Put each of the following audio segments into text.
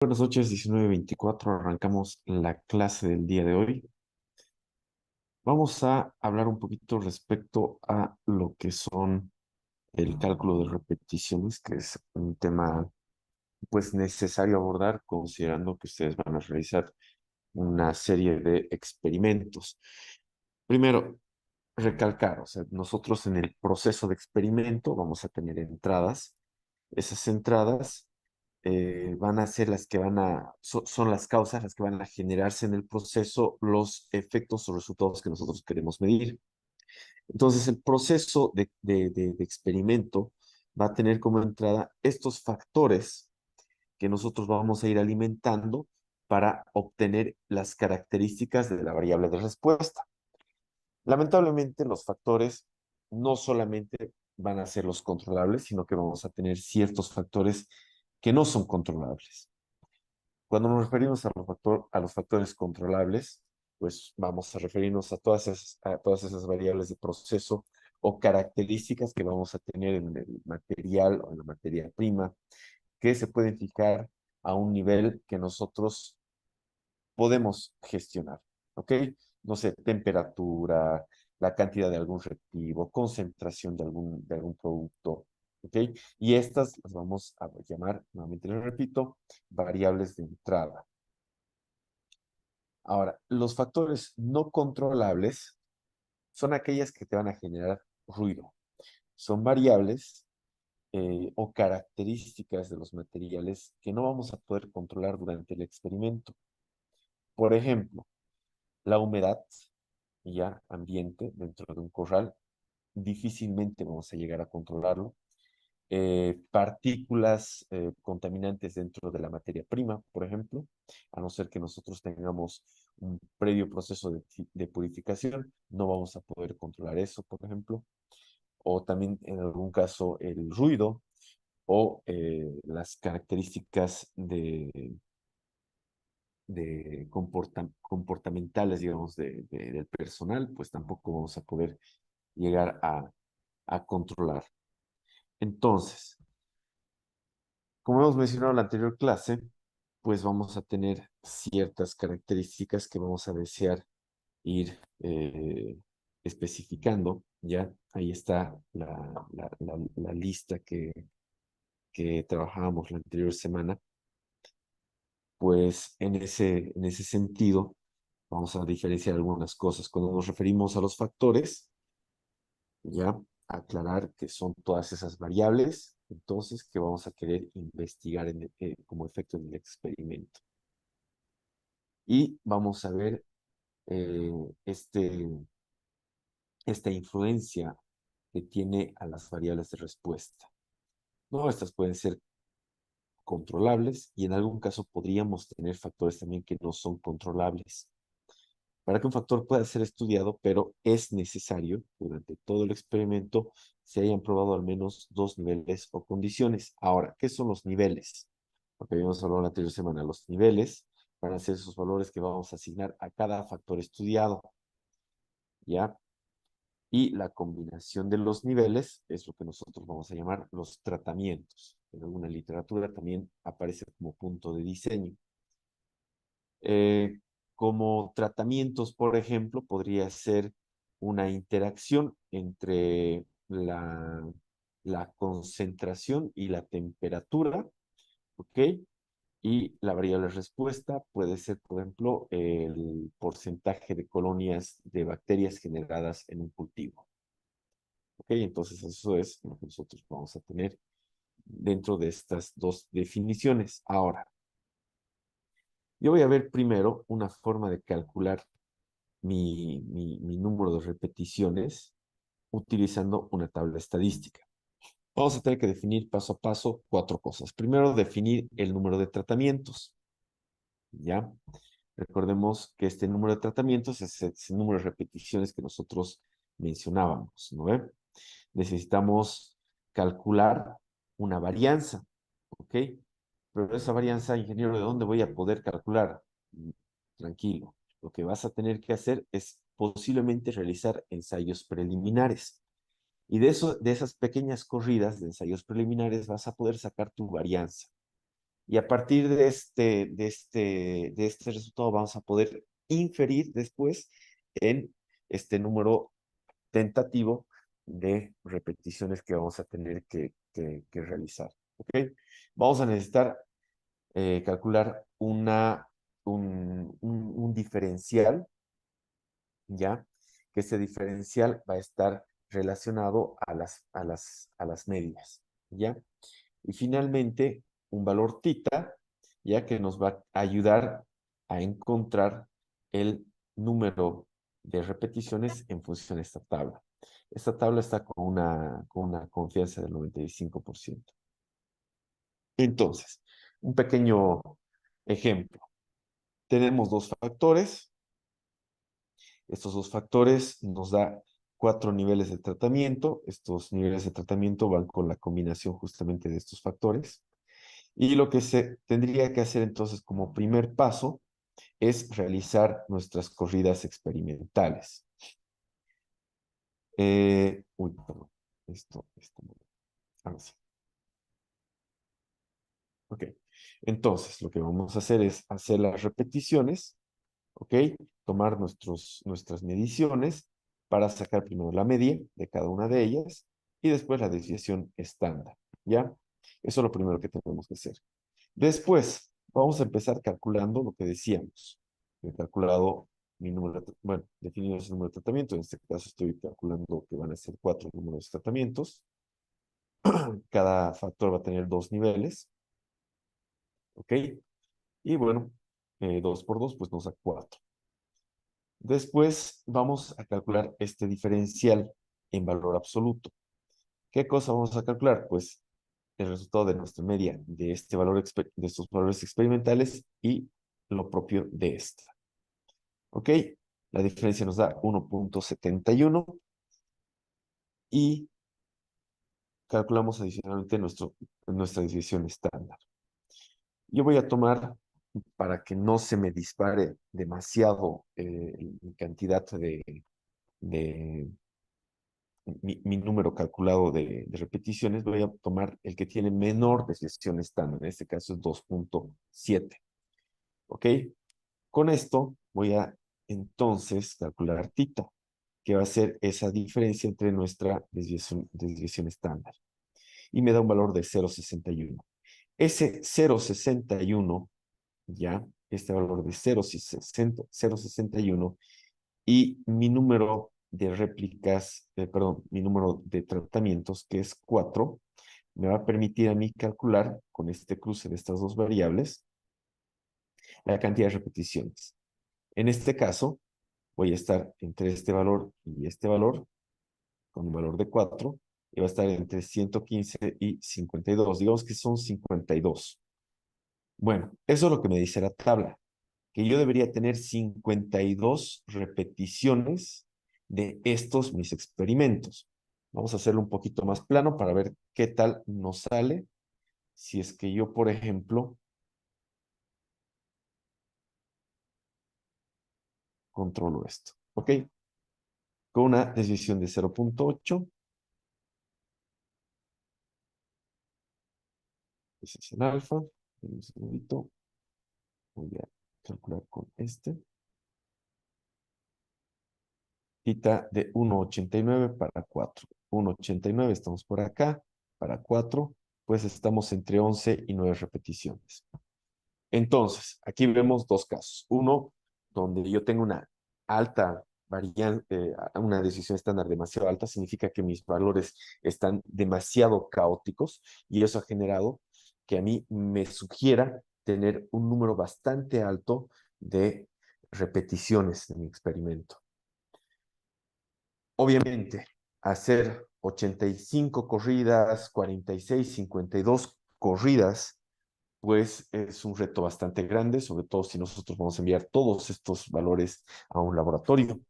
Buenas noches, 19:24. Arrancamos la clase del día de hoy. Vamos a hablar un poquito respecto a lo que son el cálculo de repeticiones, que es un tema pues necesario abordar considerando que ustedes van a realizar una serie de experimentos. Primero, recalcar, o sea, nosotros en el proceso de experimento vamos a tener entradas. Esas entradas van a ser las que son las causas, las que van a generarse en el proceso los efectos o resultados que nosotros queremos medir. Entonces, el proceso de experimento va a tener como entrada estos factores que nosotros vamos a ir alimentando para obtener las características de la variable de respuesta. Lamentablemente, los factores no solamente van a ser los controlables, sino que vamos a tener ciertos factores que no son controlables. Cuando nos referimos a los factores controlables, pues vamos a referirnos a todas esas variables de proceso o características que vamos a tener en el material o en la materia prima, que se pueden fijar a un nivel que nosotros podemos gestionar, ¿ok? No sé, temperatura, la cantidad de algún reactivo, concentración de algún producto, ¿ok? Y estas las vamos a llamar, nuevamente les repito, variables de entrada. Ahora, los factores no controlables son aquellas que te van a generar ruido. Son variables o características de los materiales que no vamos a poder controlar durante el experimento. Por ejemplo, la humedad ya ambiente dentro de un corral, difícilmente vamos a llegar a controlarlo. Partículas contaminantes dentro de la materia prima, por ejemplo, a no ser que nosotros tengamos un previo proceso de purificación, no vamos a poder controlar eso, por ejemplo, o también en algún caso el ruido o las características comportamentales, digamos, del personal, pues tampoco vamos a poder llegar a controlar. Entonces, como hemos mencionado en la anterior clase, pues vamos a tener ciertas características que vamos a desear ir especificando. Ya ahí está la lista que trabajábamos la anterior semana. Pues en ese sentido, vamos a diferenciar algunas cosas. Cuando nos referimos a los factores, ya aclarar que son todas esas variables, entonces, que vamos a querer investigar como efecto en el experimento. Y vamos a ver eh, este, esta influencia que tiene a las variables de respuesta. No, estas pueden ser controlables y en algún caso podríamos tener factores también que no son controlables. Para que un factor pueda ser estudiado, pero es necesario que durante todo el experimento se hayan probado al menos dos niveles o condiciones. Ahora, ¿qué son los niveles? Porque habíamos hablado la anterior semana, los niveles van a ser esos valores que vamos a asignar a cada factor estudiado, ¿ya? Y la combinación de los niveles es lo que nosotros vamos a llamar los tratamientos. En alguna literatura también aparece como punto de diseño. Eh, Como tratamientos, por ejemplo, podría ser una interacción entre la concentración y la temperatura, ¿ok? Y la variable respuesta puede ser, por ejemplo, el porcentaje de colonias de bacterias generadas en un cultivo, ¿ok? Entonces eso es lo que nosotros vamos a tener dentro de estas dos definiciones. Ahora, yo voy a ver primero una forma de calcular mi número de repeticiones utilizando una tabla estadística. Vamos a tener que definir paso a paso cuatro cosas. Primero, definir el número de tratamientos. ¿Ya? Recordemos que este número de tratamientos es ese número de repeticiones que nosotros mencionábamos, ¿no ve? Necesitamos calcular una varianza, ¿ok? Pero esa varianza, ingeniero, ¿de dónde voy a poder calcular? Tranquilo. Lo que vas a tener que hacer es posiblemente realizar ensayos preliminares. Y de esas pequeñas corridas de ensayos preliminares vas a poder sacar tu varianza. Y a partir de este resultado vamos a poder inferir después en este número tentativo de repeticiones que vamos a tener que realizar. ¿Ok? Vamos a necesitar calcular un diferencial, ¿ya? Que ese diferencial va a estar relacionado a las medias, ¿ya? Y finalmente, un valor tita, ya que nos va a ayudar a encontrar el número de repeticiones en función de esta tabla. Esta tabla está con una confianza del 95%. Entonces, un pequeño ejemplo. Tenemos dos factores. Estos dos factores nos da 4 niveles de tratamiento. Estos niveles de tratamiento van con la combinación justamente de estos factores. Y lo que se tendría que hacer entonces como primer paso es realizar nuestras corridas experimentales. Perdón. Ahora sí. Ok. Entonces, lo que vamos a hacer es hacer las repeticiones, ¿ok? Tomar nuestras mediciones para sacar primero la media de cada una de ellas y después la desviación estándar, ¿ya? Eso es lo primero que tenemos que hacer. Después, vamos a empezar calculando lo que decíamos. He calculado mi número, bueno, definido ese número de tratamiento. En este caso estoy calculando que van a ser 4 números de tratamientos. Cada factor va a tener 2 niveles, ¿ok? Y bueno, 2 por 2, pues nos da 4. Después vamos a calcular este diferencial en valor absoluto. ¿Qué cosa vamos a calcular? Pues el resultado de nuestra media de de estos valores experimentales y lo propio de esta. ¿Ok? La diferencia nos da 1.71 y calculamos adicionalmente nuestra desviación estándar. Yo voy a tomar, para que no se me dispare demasiado la cantidad de mi número calculado de repeticiones, voy a tomar el que tiene menor desviación estándar. En este caso es 2.7. ¿Ok? Con esto voy a entonces calcular tita, que va a ser esa diferencia entre nuestra desviación estándar. Y me da un valor de 0.61. Ese 0.61, ya, este valor de 0.61 y mi número de réplicas, perdón, mi número de tratamientos, que es 4, me va a permitir a mí calcular con este cruce de estas dos variables la cantidad de repeticiones. En este caso, voy a estar entre este valor y este valor, con un valor de 4, y va a estar entre 115 y 52. Digamos que son 52. Bueno, eso es lo que me dice la tabla, que yo debería tener 52 repeticiones de estos mis experimentos. Vamos a hacerlo un poquito más plano para ver qué tal nos sale si es que yo, por ejemplo, controlo esto. ¿Ok? Con una desviación de 0.8. Ese es el alfa. Un segundito. Voy a calcular con este. Tita de 1.89 para 4. 1.89, estamos por acá. Para 4, pues estamos entre 11 y 9 repeticiones. Entonces, aquí vemos dos casos. Uno, donde yo tengo una alta variante, una decisión estándar demasiado alta, significa que mis valores están demasiado caóticos y eso ha generado que a mí me sugiera tener un número bastante alto de repeticiones de mi experimento. Obviamente, hacer 85 corridas, 46, 52 corridas, pues es un reto bastante grande, sobre todo si nosotros vamos a enviar todos estos valores a un laboratorio.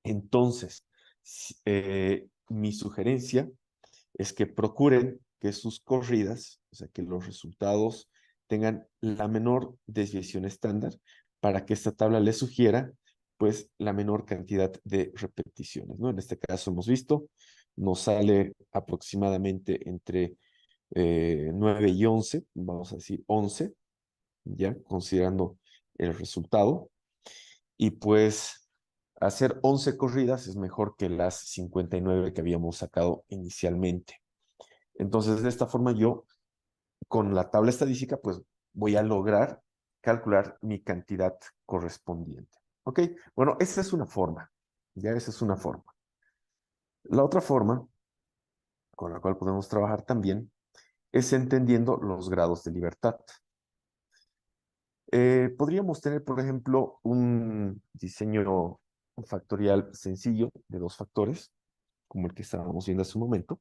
Entonces, mi sugerencia es que procuren que sus corridas, o sea, que los resultados tengan la menor desviación estándar para que esta tabla les sugiera, pues, la menor cantidad de repeticiones, ¿no? En este caso hemos visto, nos sale aproximadamente entre 9 y 11, vamos a decir 11, ya considerando el resultado. Y pues hacer 11 corridas es mejor que las 59 que habíamos sacado inicialmente. Entonces, de esta forma yo, con la tabla estadística, pues voy a lograr calcular mi cantidad correspondiente. ¿Ok? Bueno, esa es una forma. Ya esa es una forma. La otra forma con la cual podemos trabajar también es entendiendo los grados de libertad. Podríamos tener, por ejemplo, un diseño factorial sencillo de dos factores, como el que estábamos viendo hace un momento,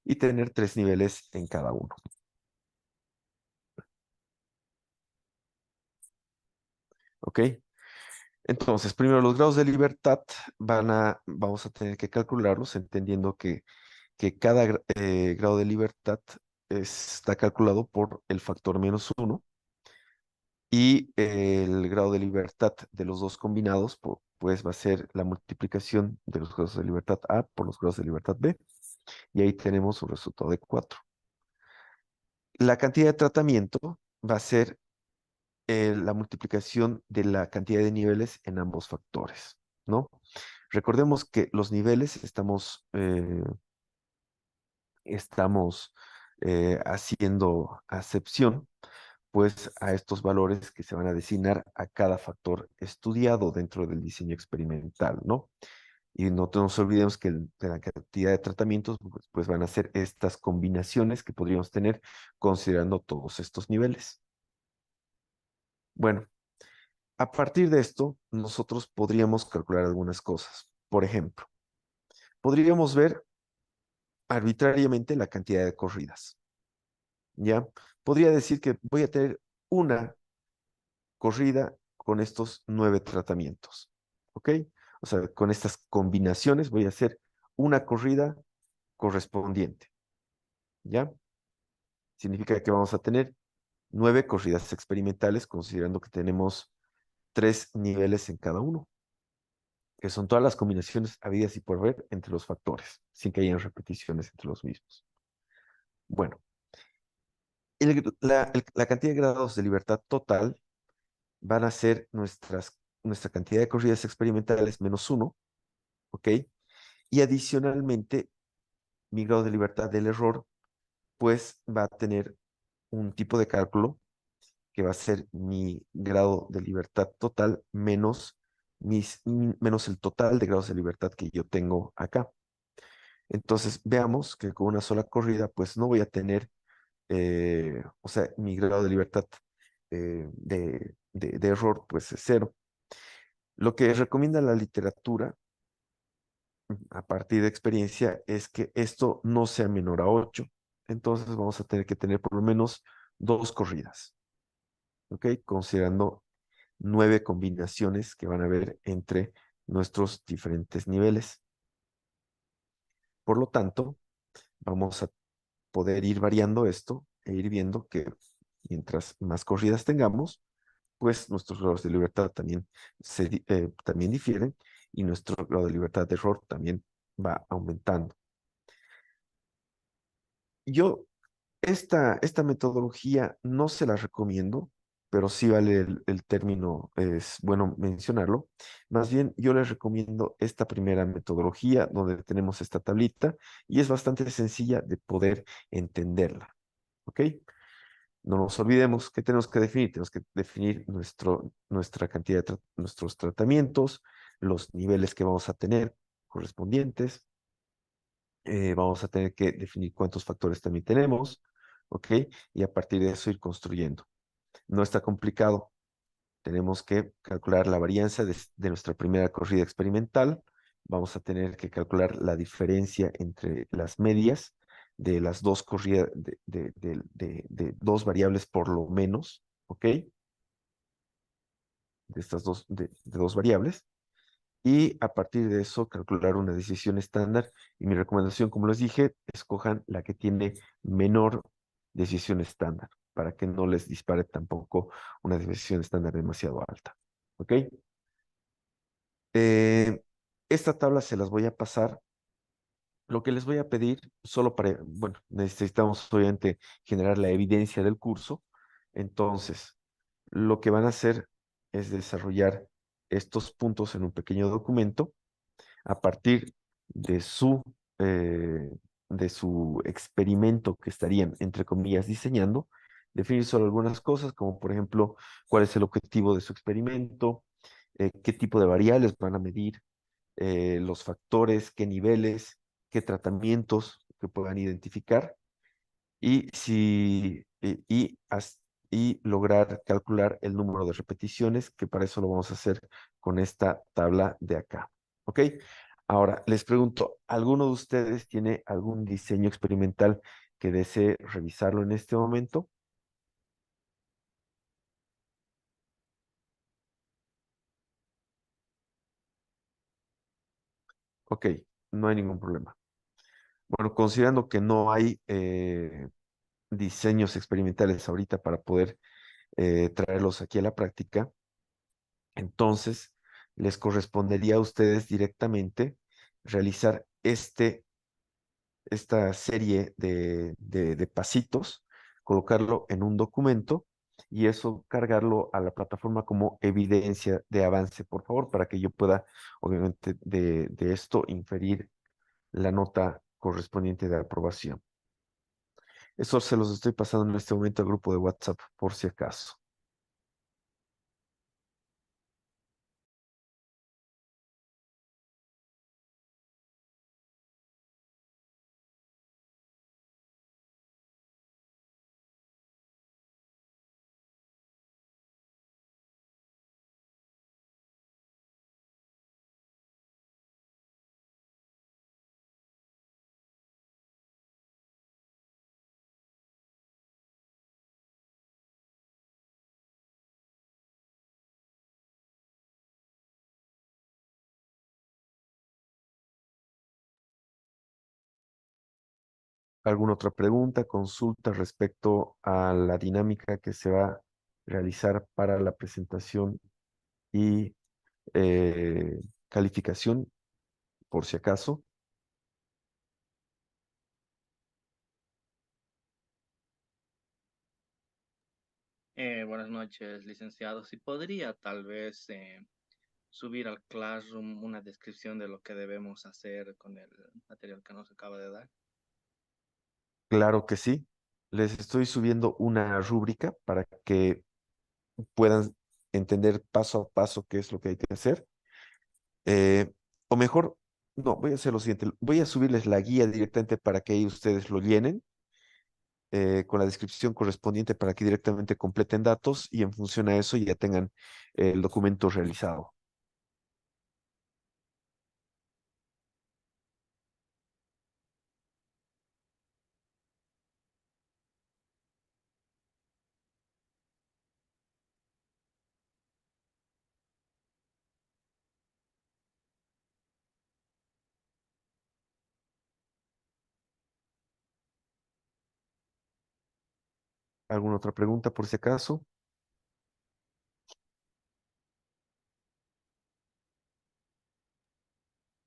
y tener tres niveles en cada uno. ¿Ok? Entonces, primero los grados de libertad vamos a tener que calcularlos entendiendo que cada grado de libertad está calculado por el factor -1 y el grado de libertad de los dos combinados pues va a ser la multiplicación de los grados de libertad A por los grados de libertad B y ahí tenemos un resultado de 4. La cantidad de tratamiento va a ser la multiplicación de la cantidad de niveles en ambos factores, ¿no? Recordemos que los niveles estamos haciendo acepción pues a estos valores que se van a designar a cada factor estudiado dentro del diseño experimental, ¿no? Y no nos olvidemos que de la cantidad de tratamientos pues van a ser estas combinaciones que podríamos tener considerando todos estos niveles. Bueno, a partir de esto, nosotros podríamos calcular algunas cosas. Por ejemplo, podríamos ver arbitrariamente la cantidad de corridas, ¿ya? Podría decir que voy a tener una corrida con estos 9 tratamientos, ¿ok? O sea, con estas combinaciones voy a hacer una corrida correspondiente, ¿ya? Significa que vamos a tener 9 corridas experimentales, considerando que tenemos 3 niveles en cada uno, que son todas las combinaciones habidas y por haber entre los factores, sin que hayan repeticiones entre los mismos. Bueno, la cantidad de grados de libertad total van a ser nuestra cantidad de corridas experimentales -1, ¿ok? Y adicionalmente, mi grado de libertad del error, pues va a tener un tipo de cálculo que va a ser mi grado de libertad total menos el total de grados de libertad que yo tengo acá. Entonces, veamos que con una sola corrida, pues no voy a tener, o sea, mi grado de libertad de error, pues es 0. Lo que recomienda la literatura a partir de experiencia es que esto no sea menor a 8. Entonces vamos a tener que tener por lo menos dos corridas, ¿ok? Considerando 9 combinaciones que van a haber entre nuestros diferentes niveles. Por lo tanto, vamos a poder ir variando esto e ir viendo que mientras más corridas tengamos, pues nuestros grados de libertad también difieren y nuestro grado de libertad de error también va aumentando. Yo esta metodología no se la recomiendo, pero sí vale el término, es bueno mencionarlo. Más bien, yo les recomiendo esta primera metodología donde tenemos esta tablita y es bastante sencilla de poder entenderla. ¿Ok? No nos olvidemos que tenemos que definir. Tenemos que definir nuestra cantidad de nuestros tratamientos, los niveles que vamos a tener correspondientes. Vamos a tener que definir cuántos factores también tenemos, ¿ok? Y a partir de eso ir construyendo. No está complicado. Tenemos que calcular la varianza de nuestra primera corrida experimental. Vamos a tener que calcular la diferencia entre las medias de las dos corridas, de dos variables por lo menos, ¿ok? De estas de dos variables. Y a partir de eso calcular una decisión estándar. Y mi recomendación, como les dije, escojan la que tiene menor decisión estándar para que no les dispare tampoco una decisión estándar demasiado alta. ¿Ok? Eh, esta tabla se las voy a pasar Lo que les voy a pedir, solo para, bueno, necesitamos obviamente generar la evidencia del curso. Entonces, lo que van a hacer es desarrollar estos puntos en un pequeño documento a partir de eh, de su experimento que estarían, entre comillas, diseñando, definir solo algunas cosas, como por ejemplo, cuál es el objetivo de su experimento, qué tipo de variables van a medir, los factores, qué niveles, qué tratamientos que puedan identificar y, si, y lograr calcular el número de repeticiones, que para eso lo vamos a hacer con esta tabla de acá. ¿Ok? Ahora, les pregunto, ¿alguno de ustedes tiene algún diseño experimental que desee revisarlo en este momento? Ok, no hay ningún problema. Bueno, considerando que no hay diseños experimentales ahorita para poder traerlos aquí a la práctica, entonces les correspondería a ustedes directamente realizar esta serie de pasitos, colocarlo en un documento y eso cargarlo a la plataforma como evidencia de avance, por favor, para que yo pueda, obviamente, de esto inferir la nota correspondiente de aprobación. Eso se los estoy pasando en este momento al grupo de WhatsApp, por si acaso. ¿Alguna otra pregunta, consulta respecto a la dinámica que se va a realizar para la presentación y eh, calificación, por si acaso? Buenas noches, licenciado. Si podría tal vez subir al Classroom una descripción de lo que debemos hacer con el material que nos acaba de dar. Claro que sí. Les estoy subiendo una rúbrica para que puedan entender paso a paso qué es lo que hay que hacer. Eh, o mejor, no, voy a hacer lo siguiente. Voy a subirles la guía directamente para que ahí ustedes lo llenen con la descripción correspondiente para que directamente completen datos y en función a eso ya tengan el documento realizado. ¿Alguna otra pregunta por si acaso?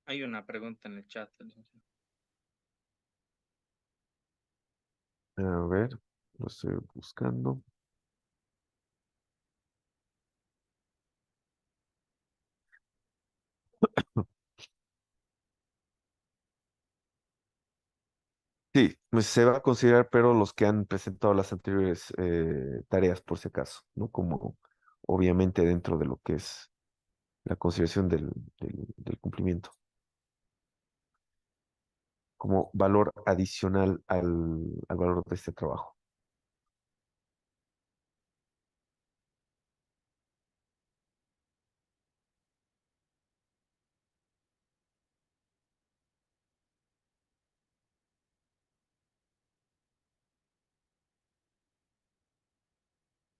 Hay una pregunta en el chat, licenciado. A ver, lo estoy buscando. Sí, pues se va a considerar, pero los que han presentado las anteriores tareas, por si acaso, ¿no? Como obviamente dentro de lo que es la consideración del cumplimiento, como valor adicional al valor de este trabajo.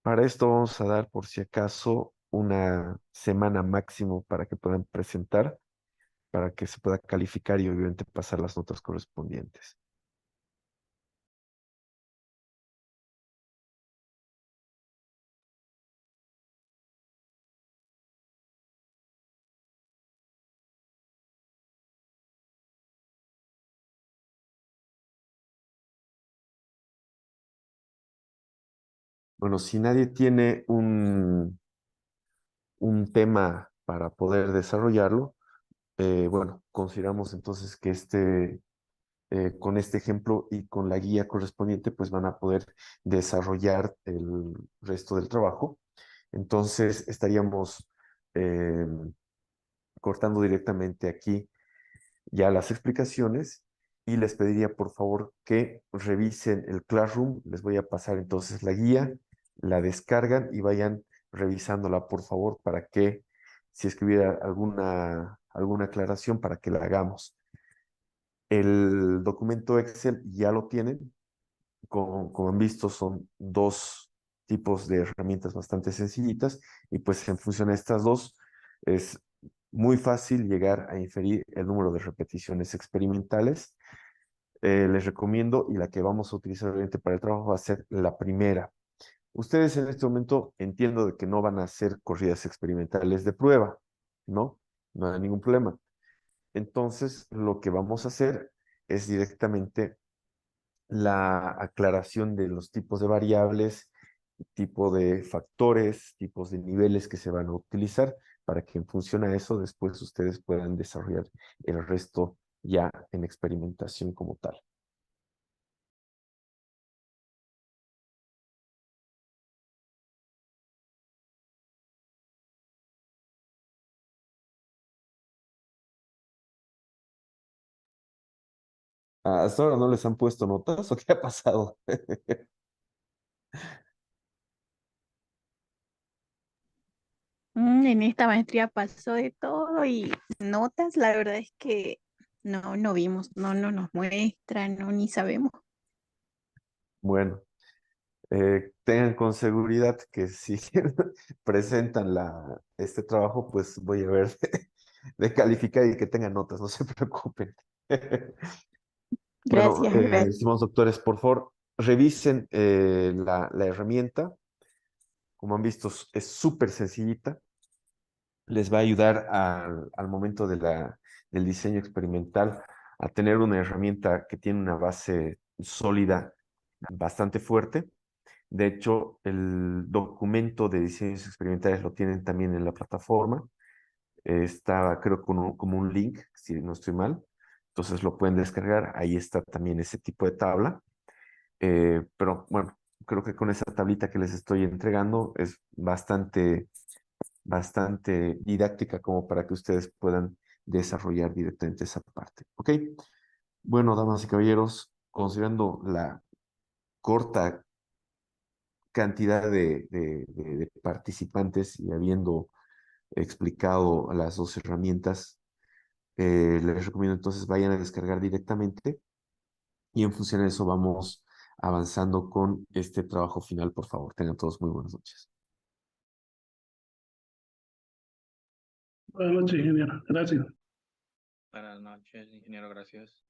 Para esto vamos a dar, por si acaso, una semana máximo para que puedan presentar, para que se pueda calificar y obviamente pasar las notas correspondientes. Bueno, si nadie tiene un tema para poder desarrollarlo, bueno, consideramos entonces que con este ejemplo y con la guía correspondiente, pues van a poder desarrollar el resto del trabajo. Entonces, estaríamos eh, cortando directamente aquí ya las explicaciones y les pediría por favor que revisen el Classroom. Les voy a pasar entonces la guía, la descargan y vayan revisándola por favor para que si escribiera alguna aclaración para que la hagamos. El documento Excel ya lo tienen. Como han visto, son dos tipos de herramientas bastante sencillitas y pues en función de estas dos es muy fácil llegar a inferir el número de repeticiones experimentales. Les recomiendo y la que vamos a utilizar obviamente para el trabajo va a ser la primera. Ustedes en este momento entiendo de que no van a hacer corridas experimentales de prueba, ¿no? No hay ningún problema. Entonces, lo que vamos a hacer es directamente la aclaración de los tipos de variables, tipo de factores, tipos de niveles que se van a utilizar para que en función a eso después ustedes puedan desarrollar el resto ya en experimentación como tal. ¿Hasta ahora no les han puesto notas o qué ha pasado? En esta maestría pasó de todo y notas, la verdad es que no vimos, no nos muestran, no ni sabemos. Bueno, tengan con seguridad que si presentan este trabajo, pues voy a ver de calificar y que tengan notas, no se preocupen. Bueno, Gracias, gracias. estimados doctores, por favor, revisen la herramienta. Como han visto, es súper sencillita. Les va a ayudar al momento del diseño experimental a tener una herramienta que tiene una base sólida bastante fuerte. De hecho, el documento de diseños experimentales lo tienen también en la plataforma. Está, creo, como un link, si no estoy mal. Entonces lo pueden descargar. Ahí está también ese tipo de tabla. Pero bueno, creo que con esa tablita que les estoy entregando es bastante didáctica como para que ustedes puedan desarrollar directamente esa parte. ¿Ok? Bueno, damas y caballeros, considerando la corta cantidad de participantes y habiendo explicado las dos herramientas, les recomiendo entonces vayan a descargar directamente y en función de eso vamos avanzando con este trabajo final, por favor. Tengan todos muy buenas noches. Buenas noches, ingeniero. Gracias. Buenas noches, ingeniero, gracias.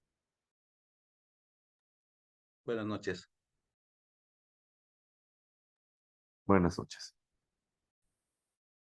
Buenas noches. Buenas noches.